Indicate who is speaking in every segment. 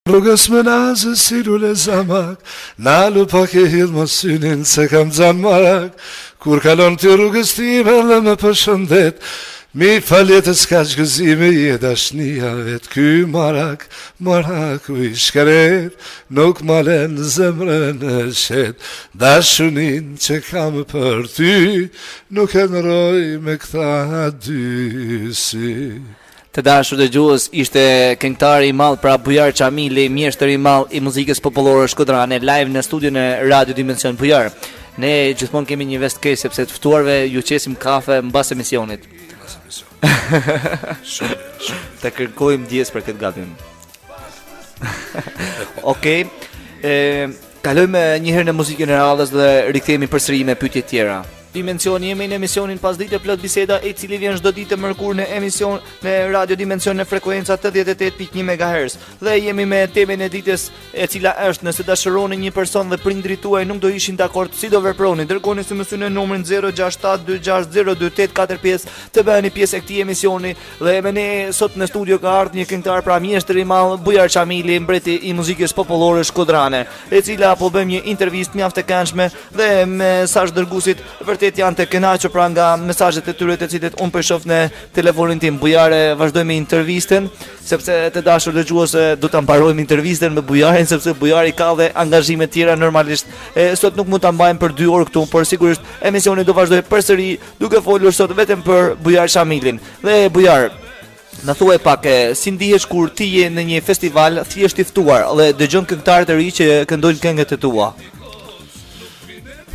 Speaker 1: Rrugës më nazë si lule zamak, nalu pak e hidh më synin se kam zan marak. Kur kalon të rrugës time dhe më përshëndet, mi faljet e s'ka qgëzime je dashnia vet. Ky marak, maraku i shkret, nuk malen zemrën e shet. Dashunin që kam për ty, nuk e nëroj me këta dy sy.
Speaker 2: Të dashur dëgjues, ishte këngëtari i madh pra Bujar Çamili, mjeshtër i madh i muzikës popullore shkodrane, live në studion e Radio Dimension. Bujar, ne gjithmonë kemi një vest keq sepse të ftuarve ju qesim kafe mbas emisionit. Të kërkojmë ndjes për këtë gabim. Okej. Kalojmë një herë në muzikën e radhës dhe rikthehemi përsëri me pyetje tjera. Dimension, jemi në emisionin Pas Dite Plot Biseda, i cili vjen çdo ditë mërkur në emision në Radio Dimension në frekuenca 88.1 MHz. Dhe jemi me temën e ditës, e cila është: nëse dashuroni një person dhe prindrit tuaj nuk do ishin dakord, si do veproni? Dërgoni SMS në numrin 06726028445 të bëheni pjesë e këtij emisioni. Dhe me ne sot në studio ka ardhur një këngëtar pra mjeshtër i madh, Bujar Çamili, mbreti i muzikës popullore shkodrane, e cila po bëjmë një intervistë mjaft e këndshme dhe mesazh dërguesit vërtet janë të kënaqur pra nga mesazhet e tyre të cilët unë po shoh në telefonin tim. Bujare, vazhdojmë intervistën sepse të dashur dëgjues do ta mbarojmë intervistën me Bujarin sepse Bujari ka dhe angazhime tjera normalisht. Sot nuk mund ta mbajmë për 2 orë këtu, por sigurisht emisioni do vazhdoj përsëri duke folur sot vetëm për Bujar Çamilin. Dhe Bujar, na thuaj pak, si ndihesh kur ti je në një festival thjesht i ftuar dhe dëgjon këngëtarë të ri që këndojnë këngët e tua?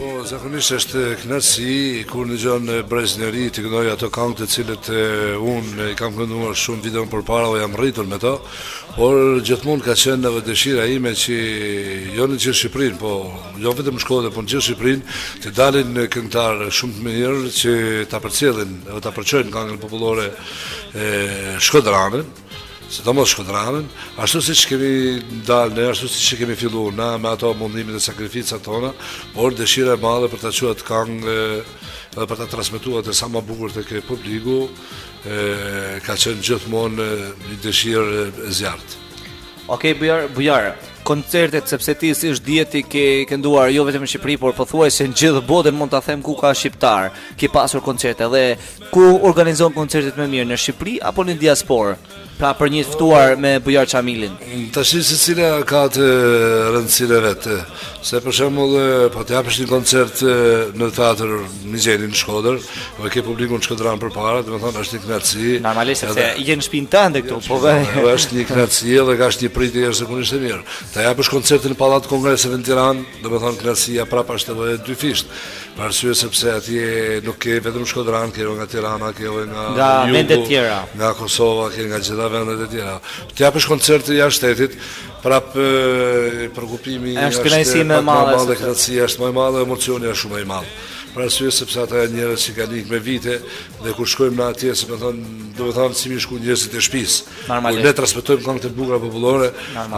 Speaker 1: Po, zakonisht është kënaqësi kur dëgjon brezënëri të këndoj ato këngë të cilët unë i kam kënduar shumë vite më përpara dhe jam rritur me to, por gjithmonë ka qenë edhe dëshira ime që jo në gjithë Shqipërinë, po jo vetëm në Shkodër, po në gjithë Shqipërinë të dalin këngëtarë shumë të mirë që ta përcjellin edhe ta përçojnë këngën popullore shkodrane. Se do mos shkodranën, ashtu si që kemi dalë ne, ashtu si që kemi filluar na me ato mundimin dhe sakrificat tona, por dëshira e madhe për ta quajtur këngë dhe për ta transmetuar të sa më bukur tek publiku, ka qenë gjithmonë një dëshirë e zjarrt.
Speaker 2: Okej, Bujar, koncertet, sepse ti si është dieti ke kënduar jo vetëm në Shqipëri, por pothuajse në gjithë botën, mund ta them ku ka shqiptar, ke pasur koncerte dhe ku organizon koncertet më mirë, në Shqipëri apo në diasporë? Pra për një ftuar me Bujar Çamilin.
Speaker 1: Tash secila ka të rëndësinë vetë. Se për shembull, po të japësh një koncert në teatr Mizheni në Shkodër, po ke publikun shkodran përpara, domethënë është një kënaqësi.
Speaker 2: Normalisht sepse je në shtëpinë tënde këtu, po
Speaker 1: është një kënaqësi dhe ka një pritje jashtëzakonisht e mirë. Të japësh koncertin në Pallat Kongreseve në Tiranë, domethënë kënaqësia prapë është edhe dy fisht. Për arsye sepse atje nuk ke vetëm Shkodran, ke nga Tirana, ke nga
Speaker 2: vende të tjera,
Speaker 1: nga Kosova, ke nga gjitha vendet e tjera. Të japësh koncerte jashtë shtetit, prapë përkupimi
Speaker 2: është kënaqësi më e madhe,
Speaker 1: kënaqësia është më e madhe, emocioni është shumë më i madh. Për arsye sepse ata janë njerëz që kanë ikë me vite dhe kur shkojmë në atje, do të thonë si mi shku njerëzit e shtëpisë. Kur ne transmetojmë këngët e bukura popullore,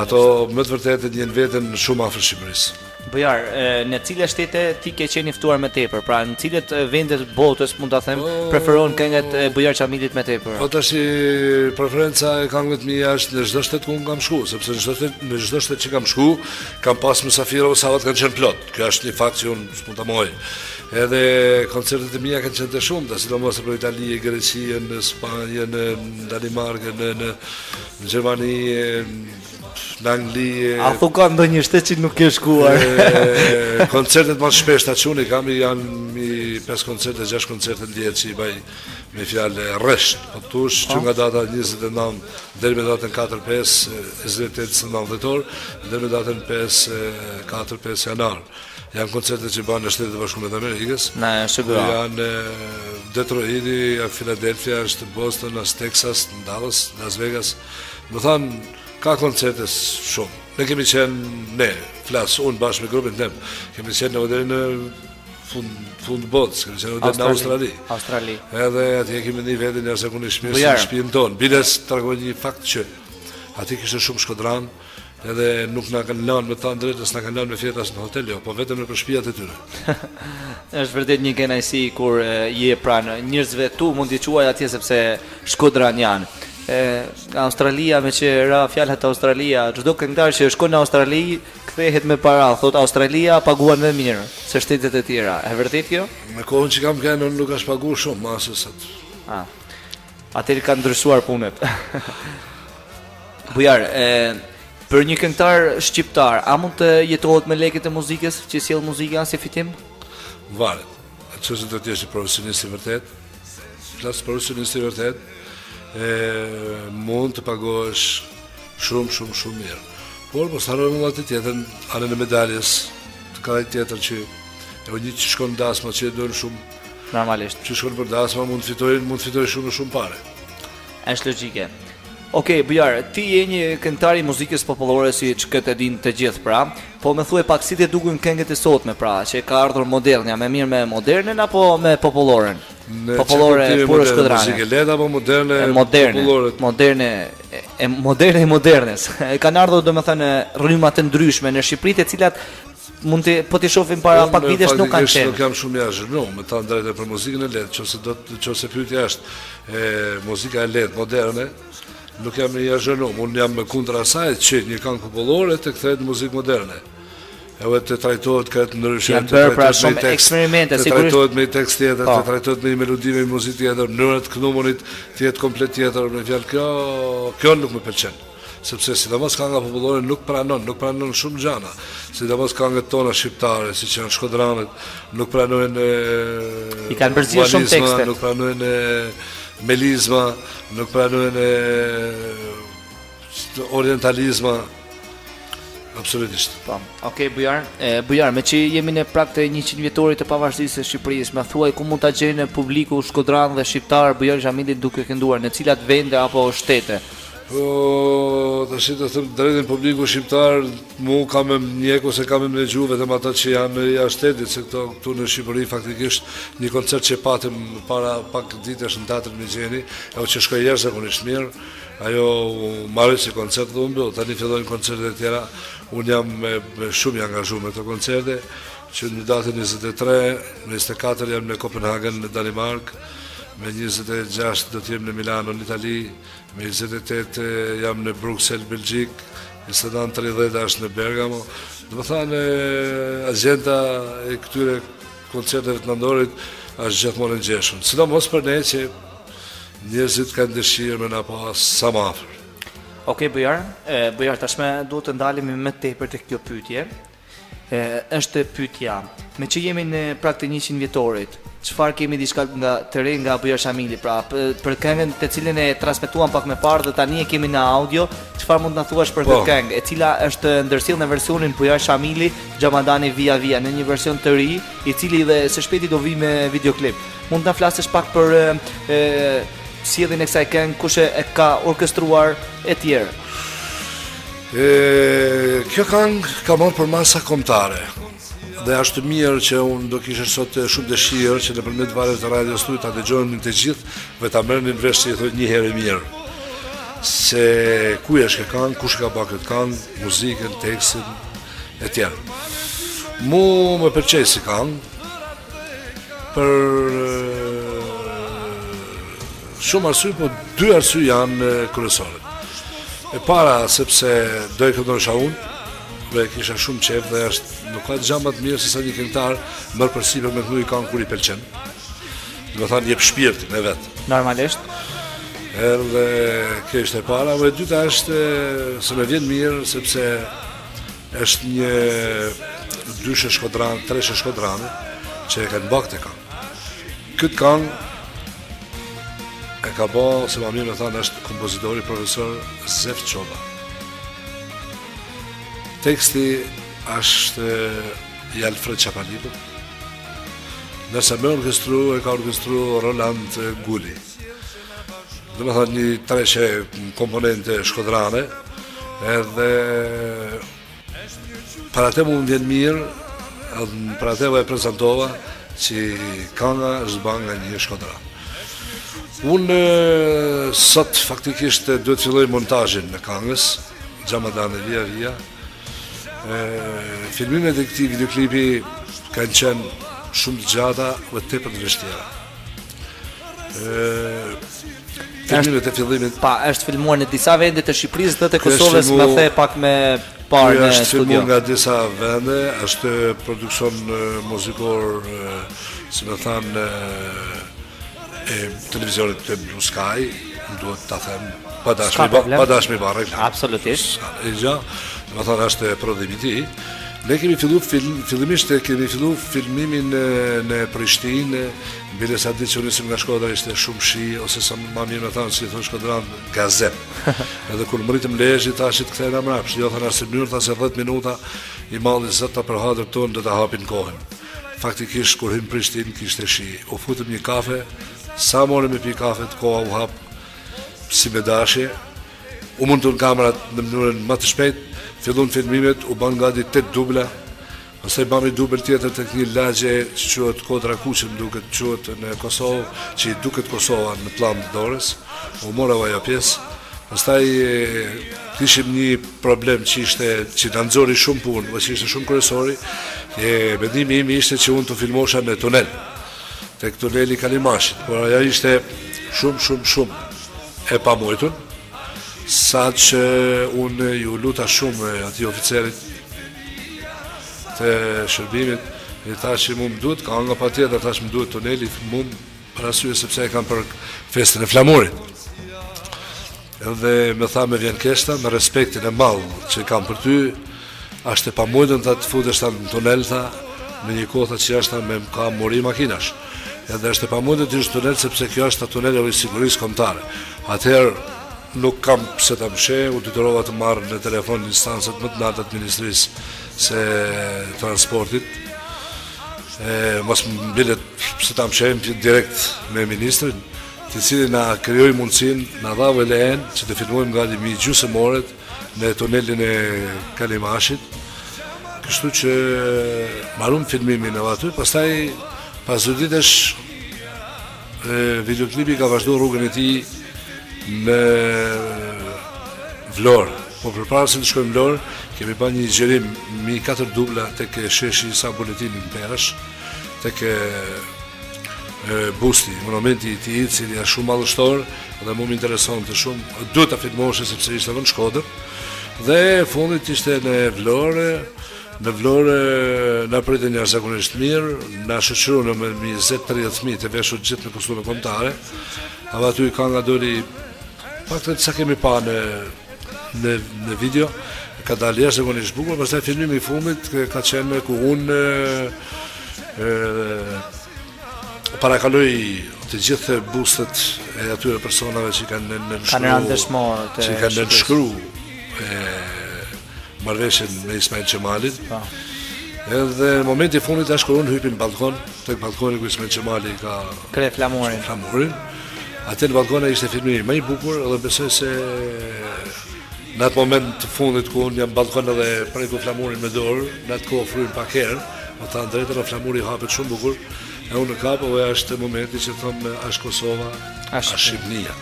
Speaker 1: ato më të vërtetë janë veten shumë afër Shqipërisë.
Speaker 2: Bujar, në cilat shtete ti ke qenë i ftuar më tepër? Pra në cilat vende të botës mund ta them preferon këngët e Bujar Çamilit më tepër?
Speaker 1: Po tash preferenca e këngëve mia është në çdo shtet ku kam shku, sepse në çdo shtet që kam shku, kam pas mysafirë ose savat kanë qenë plot. Kjo është një fakt që unë s'mund ta mohoj. Edhe koncertet e mia kanë qenë të shumta, sidomos për Itali, Greqi, në Spanjë, në Danimarkë, në Gjermani, në Angli.
Speaker 2: A thu ka ndonjë shtet që nuk ke shkuar?
Speaker 1: Koncertet më shpesh ta çuni kam janë 5 koncerte, 6 koncerte në vjet që i baj me fjalë rresht. Po tush që nga data 29 deri me datën 4-5, 28 dhjetor, deri me datën 4-5 janar. Janë koncerte që banë në Shtetet e Bashkuara të Amerikës. Janë Detroit, Philadelphia, Boston, Texas, Dallas, Las Vegas. Më thanë, ka koncerte shumë. Ne kemi qenë, unë bashkë me grupin tem, kemi qenë edhe në fund botës, kemi qenë edhe në Australi. Edhe atje kemi një vetin jashtëzakonisht mirë në shtëpinë tonë. Biles tregoj një fakt që atje kishte shumë shkodran, edhe nuk na kanë lënë me ta drejtë, s'na kanë lënë me fjetas në hotel, jo, po vetëm në shtëpiat e tyre.
Speaker 2: Është vërtet një kënaqësi kur je pranë njerëzve tu, mund t'i quaj atje sepse shkodran janë. Australia me që ra fjalët Australia, çdo këngëtar që shkon në Australi kthehet me para, thot Australia paguan më mirë se shtetet e tjera. E vërtet kjo?
Speaker 1: Me kohën që kam kënë nuk është paguar shumë masës.
Speaker 2: Atëri kanë ndryshuar punët. Bujar, për një këngëtar shqiptar, a mund të jetohet me lekët e muzikës që sjell muzika si fitim?
Speaker 1: Varet. Çështë do të jesh profesionist i vërtet. Flas profesionist i vërtet. Mund të pagohesh shumë mirë. Por mos harrojmë atë tjetër, anën e medaljes, të ka tjetër që një që shkon dasma që e doin shumë.
Speaker 2: Normalisht.
Speaker 1: Që shkon për dasma mund fitoj shumë pare.
Speaker 2: Është logjike. Okej, Bujar, ti je një këngëtar i muzikës popullore siç këtë e din të gjithë pra, po më thuaj pak si të duken këngët e sotme pra, që ka ardhur modernja, më mirë me modernen apo me populloren? Popullore pure shkodrane.
Speaker 1: Muzikë lehtë apo moderne?
Speaker 2: Moderne e modernes. Kanë ardhur domethënë rryma të ndryshme në Shqipëri, të cilat mund të po ti shohim para pak vitesh nuk kanë qenë.
Speaker 1: Nuk kam shumë jashtë, me ta drejtë për muzikën e lehtë, nëse pyetja është muzika e lehtë moderne, nuk jam një zhënum, unë jam me kundra asaj që një këngë popullore të kthehet në muzikë moderne. Edhe të trajtohet këtë ndryshe,
Speaker 2: të
Speaker 1: trajtohet me tekst tjetër, të trajtohet me melodi me muzikë tjetër, mënyra të këndumonit të jetë komplet tjetër, me fjalë kjo nuk më pëlqen. Sepse sidomos kënga popullore nuk pranon shumë gjana. Sidomos këngët tona shqiptare, siç janë shkodranet, nuk pranojnë
Speaker 2: i kanë përzierë shumë tekste.
Speaker 1: Nuk pranojnë melizma, nuk pranojnë orientalizma. Absolutisht.
Speaker 2: Po. Okej, Bujar, me që jemi në prag të 100 vjetorit të pavarësisë së Shqipërisë, më thuaj ku mund ta gjejnë publiku shkodran dhe shqiptar Bujar Xhamili duke kënduar, në cilat vende apo shtete?
Speaker 1: Po, tash të them drejtën publiku shqiptar, mu kam njeh ose kam ndëgjuar vetëm ata që janë jashtë shtetit, se këtu në Shqipëri faktikisht një koncert që patëm para pak ditësh në teatrin Mixheni, ajo që shkoi jashtëzakonisht mirë, ajo marrë si koncert dhe unë tani fillojnë koncertet e tjera. Unë jam shumë i angazhuar me këto koncerte, që në datën 23, 24 jam në Kopenhagen në Danimark, me 26 do të jem në Milano në Itali, me 28 jam në Bruxelles, Belgjik, 29-30 është në Bergamo. Do të thënë agenda e këtyre koncerteve të nëndorit është gjithmonë e ngjeshur. Sidomos për ne që njerëzit kanë dëshirë me na pas sa më afër.
Speaker 2: Okej, Bujar, tashmë duhet të ndalemi më tepër tek kjo pyetje. Është pyetja, me që jemi në prag të 100 vjetorit, çfarë kemi diçka të re nga Bujar Xhamili, pra për këngën të cilën e transmetuam pak më parë dhe tani e kemi në audio, çfarë mund të na thuash për këtë këngë, e cila është ndërsjellë në versionin Bujar Xhamili, Xhamadani Via Via, në një version të ri, i cili dhe së shpejti do vi me videoklip. Mund të na flasësh pak për sjelljen e kësaj këngë, kush e ka orkestruar e tjerë?
Speaker 1: Kjo këngë ka marrë për masa kombëtare. Dhe është mirë që unë do kisha sot shumë dëshirë që nëpërmjet valëve të radios tuaj ta dëgjojnë të gjithë dhe ta merrnin vesh si thotë një herë mirë. Se ku është kjo këngë, kush ka bërë këtë këngë, muzikën, tekstin e tjerë. Mu më pëlqej si këngë për shumë arsye, po dy arsye janë kryesore. E para sepse do e këndonisha unë, dhe kisha shumë qef dhe nuk ka gjë më të mirë se sa një këngëtar merr përsipër me këndu i këngë kur i pëlqen. Do të thënë jep shpirtin e vet.
Speaker 2: Normalisht.
Speaker 1: Edhe kjo është e para, dhe e dyta është se më vjen mirë sepse është një dyshe shkodran, treshe shkodrane që e kanë bërë këtë këngë. Këtë këngë e ka bërë, se më mirë me thanë, është kompozitori profesor Zef Çoba. Teksti është i Alfred Çapalipët, ndërsa me e ka orkestru Roland Guli. Dhe me thënë një treshe komponente shkodrane, edhe para te mu më vjen mirë, edhe para te e prezentova që kënga është bërë nga një shkodrane. Unë sot faktikisht duhet filloj montazhin në këngës, Xhamadani Via Via. Filmimet e këtij videoklipi kanë qenë shumë të gjata dhe tepër të vështira. filmimet e fillimit.
Speaker 2: Pa, është filmuar në disa vende të Shqipërisë dhe të Kosovës, më the pak me parë në
Speaker 1: Është
Speaker 2: studio.
Speaker 1: filmuar nga disa vende, është produksion muzikor, si më thanë, e televizionit të Blue Sky, duhet ta them, pa dashmi ba reklam.
Speaker 2: Absolutisht.
Speaker 1: E gja, më thanë është prodhimi i tij. Ne kemi fillimisht kemi fillu filmimin në Prishtinë, bile sa ditë që nisim nga Shkodra ishte shumë shi, ose sa më mirë më thanë si thonë Shkodran gazet. Edhe kur mritëm Lezhë tashit kthehena mbrapsht, jo thanë asë mënyrë, thasë 10 minuta i malli zot ta përhatër tonë do ta hapin kohën. Faktikisht kur hym Prishtinë kishte shi. U futëm një kafe, sa morëm me pi kafet, koha u hap si me dashje. U mundun kamerat në mënyrën më të shpejtë. Fillon filmimet, u ban gati 8 dubla, pastaj bami dubel tjetër tek një lagje që quhet Kodra Kuqe, më duket quhet në Kosovë, që i duket Kosova në plan Dorës. U mora ajo pjesë. Pastaj kishim një problem që na nxori shumë punë, që ishte shumë kryesori. Mendimi im ishte që unë të filmosha në tunel, tek tuneli Kalimashit, por ajo ishte shumë e pamojtur. Sa që unë ju luta shumë ati oficerit të shërbimit, i thash që mu më duhet, ka nga pa tjetër, thash më duhet tuneli, mu më për arsye sepse e kam për festën e flamurit. Edhe me tha me vjen keshta, me respektin e malë që kam për ty, ashte pa mujtën të futesh ta në tunel, tha, me një kohë që ashta me më ka mori makinash. Edhe ashte pa mujtën të ishtë tunel, sepse kjo është tunel e sigurisë kombëtare. Atëherë, nuk kam pse ta mshe, u detyrova të marr në telefon instancët më të larta të Ministrisë së Transportit. Mos më bilet pse ta mshem direkt me ministrin, i cili na krijoi mundësinë, na dha velen që të filmojmë gati mi gjysmëoret në tunelin e Kalimashit. Kështu që marrum filmimin e aty, pastaj pas 2 ditësh videoklipi ka vazhduar rrugën e tij në Vlorë. Po përpara se të shkojmë në Vlorë, kemi bërë një gjerim mi 4 dubla tek sheshi sa buletini në Perash, tek busti, monumenti i tij, i cili është shumë madhështor dhe mu më intereson të shumë, duhet ta filmoshe sepse ishte në Shkodër. Dhe fundit ishte në Vlorë. Në Vlorë na pritën jashtëzakonisht mirë, na shoqëruan me 20-30 fëmijë të veshur gjithë në kostume kombëtare. Ava aty ka nga doli pak të sa kemi pa në video, ka dalë jashtëzakonisht bukur, pastaj filmimi i fundit ka qenë ku unë parakaloj të gjithë bustet e atyre personave që kanë nënshkru marrëveshjen me Ismail Qemalit. Edhe në momenti i fundit tash kur unë hypim në balkon, tek balkoni ku Ismail Qemali ka
Speaker 2: krye flamurin.
Speaker 1: Atë në balkon ishte filmimi më i bukur dhe besoj se në atë moment të fundit ku unë jam në balkon edhe preku flamurin me dorë, në atë kohë fryn pak herë, më thanë drejtën e flamuri hapet shumë bukur, e unë në kapo dhe është momenti që thonë është Kosova, është Shqipnia.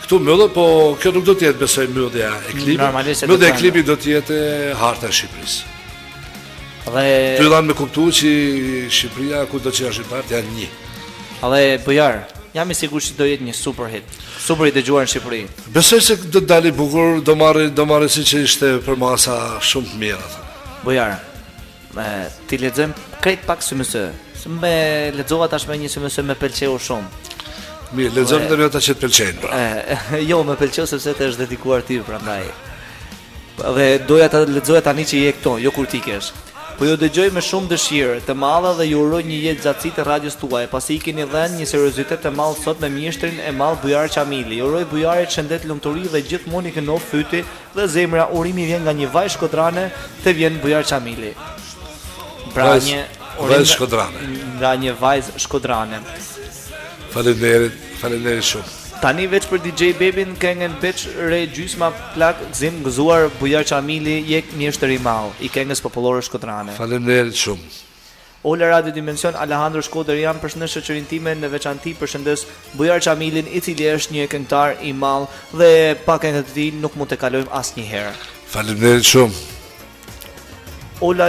Speaker 1: Këtu mëllë, po kjo nuk do tjetë besoj mëllëdja e klipit, mëllëdja e klipit do tjetë harta e Shqipërisë. Ty dhanë me kuptu që Shqipëria, ku do që janë Shqiptarët, janë një.
Speaker 2: Dhe Bujar, jam i sigurt që do jetë një super hit i dëgjuar në Shqipëri.
Speaker 1: Besoj se do të dali bukur, do marrë si që ishte për masa shumë të mira.
Speaker 2: Bujar, ti lexojmë krejt pak symësë. Se me lexova tashmë një symësë me pëlqeu shumë.
Speaker 1: Mirë, lexojmë dhe me ata që të pëlqejnë, pra.
Speaker 2: Jo, me pëlqeu sepse të është dedikuar ty, prandaj. Dhe doja ta lexoja tani që je këtu, jo kur ti kesh. Po ju dëgjoj me shumë dëshirë të madhe dhe ju uroj një jetë gjatësi të radios tuaj, pasi i keni dhënë një seriozitet të madh sot me mjeshtrin e madh Bujar Qamili. Ju uroj Bujarit shëndet, lumturi dhe gjithmonë i këndof fyti dhe zemra. Urimi vjen nga një vajzë shkodrane, të vjen Bujar Qamili. Pra vajzë
Speaker 1: shkodrane.
Speaker 2: Nga një vajzë shkodrane.
Speaker 1: Faleminderit shumë.
Speaker 2: Tani veç për DJ Bebin këngën Beç Re gjysma plak gëzim gëzuar Bujar Qamili jek mjeshtër i madh i këngës popullore shkodrane.
Speaker 1: Faleminderit shumë.
Speaker 2: Ola Radio Dimension Alejandro Shkodër jam përshëndes shoqërinë time në veçanti përshëndes Bujar Qamilin i cili është një këngëtar i madh dhe pa këngët e tij nuk mund të kalojmë asnjëherë.
Speaker 1: Faleminderit shumë.
Speaker 2: Ola